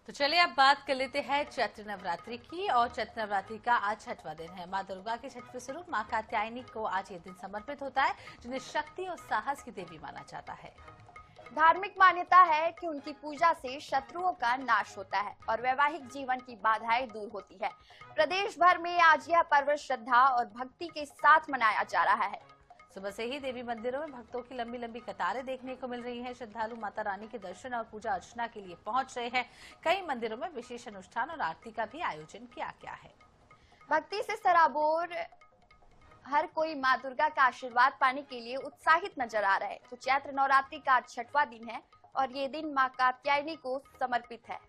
तो चलिए अब बात कर लेते हैं चैत्र नवरात्रि की। और चैत्र नवरात्रि का आज छठवां दिन है। मां दुर्गा के छठवें स्वरूप मां कात्यायनी को आज ये दिन समर्पित होता है, जिन्हें शक्ति और साहस की देवी माना जाता है। धार्मिक मान्यता है कि उनकी पूजा से शत्रुओं का नाश होता है और वैवाहिक जीवन की बाधाएं दूर होती है। प्रदेश भर में आज यह पर्व श्रद्धा और भक्ति के साथ मनाया जा रहा है। सुबह से ही देवी मंदिरों में भक्तों की लंबी लंबी कतारें देखने को मिल रही हैं। श्रद्धालु माता रानी के दर्शन और पूजा अर्चना के लिए पहुंच रहे हैं। कई मंदिरों में विशेष अनुष्ठान और आरती का भी आयोजन किया गया है। भक्ति से सराबोर हर कोई मां दुर्गा का आशीर्वाद पाने के लिए उत्साहित नजर आ रहा है। तो चैत्र नवरात्रि का आज छठवां दिन है और ये दिन मां कात्यायनी को समर्पित है।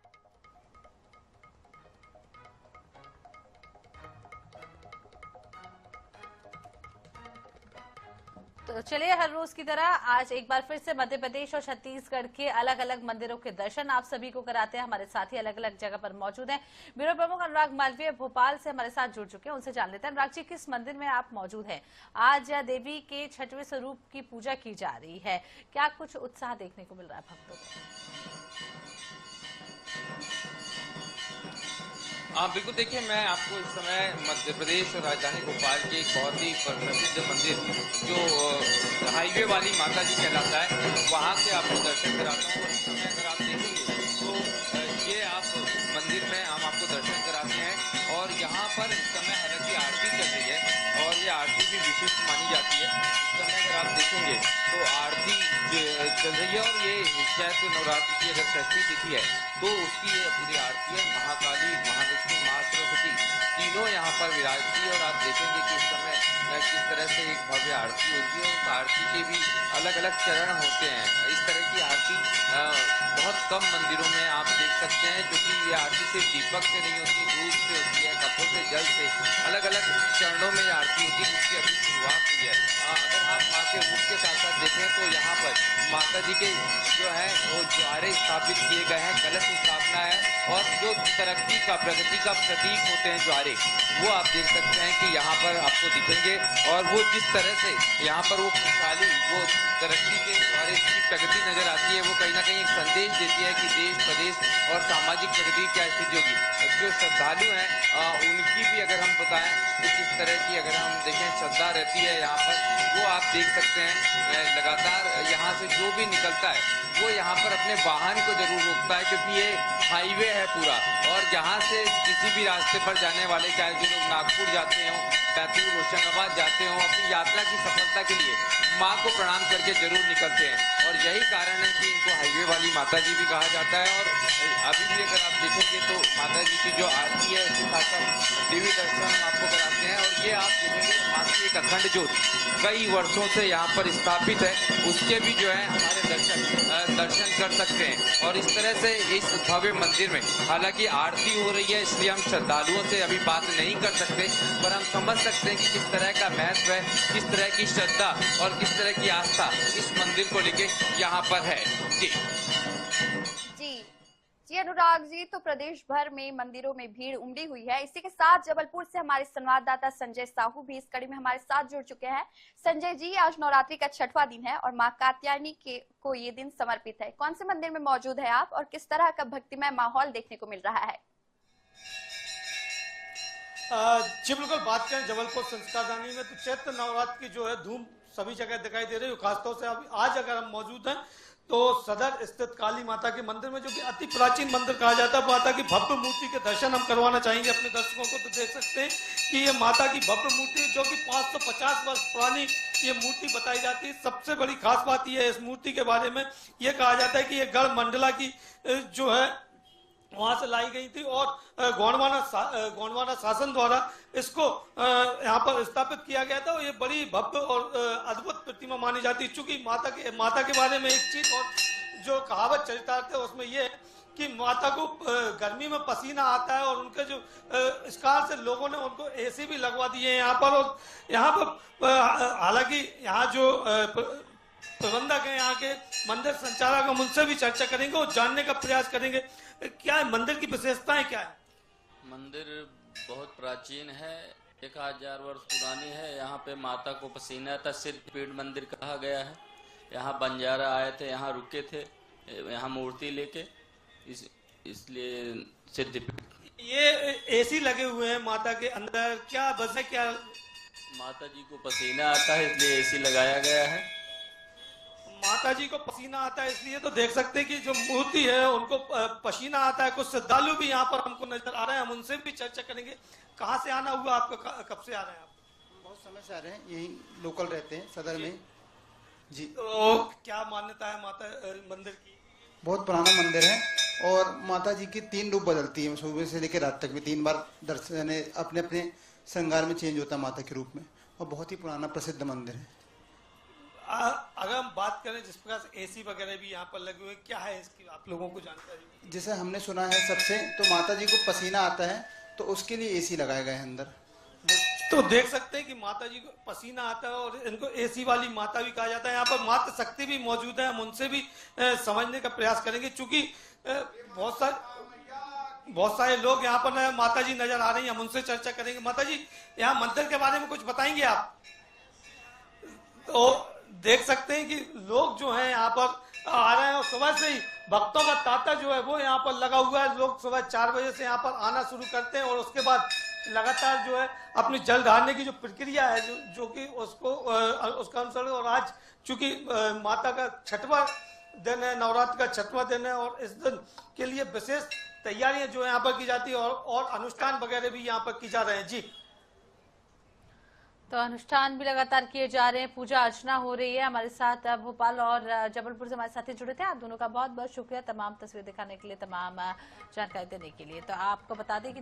तो चलिए हर रोज की तरह आज एक बार फिर से मध्य प्रदेश और छत्तीसगढ़ के अलग अलग मंदिरों के दर्शन आप सभी को कराते हैं। हमारे साथी अलग अलग जगह पर मौजूद हैं। ब्यूरो प्रमुख अनुराग मालवीय भोपाल से हमारे साथ जुड़ चुके हैं, उनसे जान लेते हैं। अनुराग जी, किस मंदिर में आप मौजूद हैं? आज देवी के छठवें स्वरूप की पूजा की जा रही है, क्या कुछ उत्साह देखने को मिल रहा है भक्तों को? हाँ बिल्कुल, देखिए मैं आपको इस समय मध्य प्रदेश और राजधानी भोपाल के एक बहुत ही प्रसिद्ध मंदिर जो हाईवे वाली माता जी कहलाता है, वहाँ से आपको दर्शन कराता हूँ। और इस समय अगर आप देखेंगे तो ये आप मंदिर में हम आपको दर्शन कराते हैं और यहाँ पर इस समय हालांकि आरती चल रही है और ये आरती भी विशिष्ट मानी जाती है। इस समय अगर आप देखेंगे तो आरती चल रही है और ये चैत्र नवरात्र की अगर षष्ठी तिथि है तो उसकी ये पूरी आरती है। महाकाली, महालक्ष्मी, मां सरस्वती तीनों यहाँ पर विराजती है और आप देखेंगे कि इस समय किस तरह से एक भव्य आरती होती है। उस आरती के भी अलग अलग चरण होते हैं। इस तरह की आरती बहुत कम मंदिरों में आप देख सकते हैं, क्योंकि ये आरती सिर्फ दीपक से नहीं होती, दूध से होती है, कपों से, जल से, अलग अलग चरणों में आरती होती है, जिसकी अभी शुरुआत हुई है। अगर आप माँ के रूप के साथ साथ देखें तो यहाँ पर माता जी के जो है वो ज्वारे स्थापित किए गए हैं, कलश स्थापना है और जो तरक्की का, प्रगति का प्रतीक होते हैं ज्वारे, वो आप देख सकते हैं कि यहाँ पर आपको दिखेंगे। और वो जिस तरह से यहाँ पर वो खुशहाली, वो तरक्की के द्वारे की प्रगति नजर आती है, वो कहीं ना कहीं एक संदेश देती है कि देश, प्रदेश और सामाजिक प्रगति की क्या स्थिति होगी। जो श्रद्धालु हैं उनकी भी अगर हम बताएं तो किस तरह की अगर हम देखें श्रद्धा रहती है यहाँ पर, वो आप देख सकते हैं। लगातार यहाँ से जो भी निकलता है वो यहाँ पर अपने वाहन को जरूर रोकता है, क्योंकि ये हाईवे है पूरा और जहाँ से किसी भी रास्ते पर जाने वाले, चाहे जो लोग नागपुर जाते हों, बैतूल, होशंगाबाद जाते हों, अपनी यात्रा की सफलता के लिए माँ को प्रणाम करके जरूर निकलते हैं। और यही कारण है कि इनको हाईवे वाली माता जी भी कहा जाता है। और अभी भी अगर आप देखेंगे तो माता जी की जो आरती है उसके साथ साथ देवी दर्शन हम आपको कराते हैं। और ये आप देखेंगे माँ की एक अखंड ज्योत कई वर्षों से यहाँ पर स्थापित है, उसके भी जो है हमारे दर्शन कर सकते हैं। और इस तरह से इस भव्य मंदिर में हालांकि आरती हो रही है, इसलिए हम श्रद्धालुओं से अभी बात नहीं कर सकते, पर हम समझ सकते हैं कि किस तरह का महत्व है, किस तरह की श्रद्धा और किस तरह की आस्था इस मंदिर को लेके यहाँ पर है। जी अनुराग जी, तो प्रदेश भर में मंदिरों में भीड़ उमड़ी हुई है। इसी के साथ जबलपुर से हमारे संवाददाता संजय साहू भी इस कड़ी में हमारे साथ जुड़ चुके हैं। संजय जी, आज नवरात्रि का छठवां दिन है और मां कात्यायनी को ये दिन समर्पित है। कौन से मंदिर में मौजूद है आप और किस तरह का भक्तिमय माहौल देखने को मिल रहा है? जी बिल्कुल, बात करें जबलपुर संस्कारधानी में तो चैत्र नवरात्र की जो है धूम सभी जगह दिखाई दे रही है। खासतौर से अभी आज अगर हम मौजूद हैं तो सदर स्थित काली माता के मंदिर में, जो कि अति प्राचीन मंदिर कहा जाता है, माता की भव्य मूर्ति के दर्शन हम करवाना चाहेंगे अपने दर्शकों को। तो देख सकते हैं कि ये माता की भव्य मूर्ति जो कि 550 वर्ष पुरानी ये मूर्ति बताई जाती है। सबसे बड़ी खास बात यह है इस मूर्ति के बारे में, ये कहा जाता है कि ये गढ़ मंडला की जो है वहां से लाई गई थी और गोंडवाना शासन द्वारा इसको यहाँ पर स्थापित किया गया था। और ये बड़ी भव्य और अद्भुत प्रतिमा मानी जाती है। चूंकि माता के बारे में एक चीज और जो कहावत चरितार्थ है उसमें ये कि माता को गर्मी में पसीना आता है और उनके जो इस कारण से लोगों ने उनको एसी भी लगवा दिए हैं यहाँ पर। और यहाँ पर हालांकि यहाँ जो प्रबंधक है, यहाँ के मंदिर संचालक, हम उनसे भी चर्चा करेंगे और जानने का प्रयास करेंगे क्या है मंदिर की विशेषताएं क्या है। मंदिर बहुत प्राचीन है, 1000 वर्ष पुरानी है। यहाँ पे माता को पसीना था, सिर्फ पीठ मंदिर कहा गया है। यहाँ बंजारा आए थे, यहाँ रुके थे, यहाँ मूर्ति लेके। इसलिए सिद्धपीठ ये एसी लगे हुए हैं माता के अंदर, क्या वजह क्या? माता जी को पसीना आता है इसलिए एसी लगाया गया है। माता जी को पसीना आता है इसलिए, तो देख सकते हैं कि जो मूर्ति है उनको पसीना आता है। कुछ श्रद्धालु भी यहाँ पर हमको नजर आ रहे हैं, हम उनसे भी चर्चा करेंगे। कहाँ से आना हुआ आपका, कब से आ रहे हैं आप? बहुत समय से आ रहे हैं, यही लोकल रहते हैं सदर में जी। तो क्या मान्यता है माता मंदिर की? बहुत पुराना मंदिर है और माता जी की 3 रूप बदलती है, सुबह से लेकर रात तक में 3 बार दर्शन अपने अपने श्रृंगार में चेंज होता है माता के रूप में, और बहुत ही पुराना प्रसिद्ध मंदिर है। अगर हम बात करें जिस प्रकार से एसी वगैरह भी यहाँ पर लगे हुए, क्या है इसकी आप लोगों को जानकारी? जैसे हमने सुना है सबसे, तो माता जी को पसीना आता है तो उसके लिए एसी लगाए गए हैं अंदर। तो देख सकते हैं कि माता जी को पसीना आता है और इनको एसी वाली माता भी कहा जाता है। यहाँ पर माता शक्ति भी मौजूद है, हम उनसे भी समझने का प्रयास करेंगे, क्योंकि बहुत सारे लोग यहाँ पर माता जी नजर आ रही हैं, हम उनसे चर्चा करेंगे। माता जी, यहाँ मंदिर के बारे में कुछ बताएंगे आप? तो देख सकते हैं कि लोग जो हैं यहाँ पर आ रहे हैं और सुबह से ही भक्तों का तांता जो है वो यहाँ पर लगा हुआ है। लोग सुबह 4 बजे से यहाँ पर आना शुरू करते हैं और उसके बाद लगातार जो है अपनी जल ढारने की जो प्रक्रिया है जो कि उसका अनुसरण। और आज चूंकि माता का 6वां दिन है, नवरात्र का 6वां दिन है, और इस दिन के लिए विशेष तैयारियां जो है यहाँ पर की जाती है और अनुष्ठान वगैरह भी यहाँ पर की जा रहे हैं जी। तो अनुष्ठान भी लगातार किए जा रहे हैं, पूजा अर्चना हो रही है। हमारे साथ भोपाल और जबलपुर से हमारे साथी जुड़े थे, आप दोनों का बहुत बहुत शुक्रिया तमाम तस्वीर दिखाने के लिए, तमाम जानकारी देने के लिए। तो आपको बता दें कि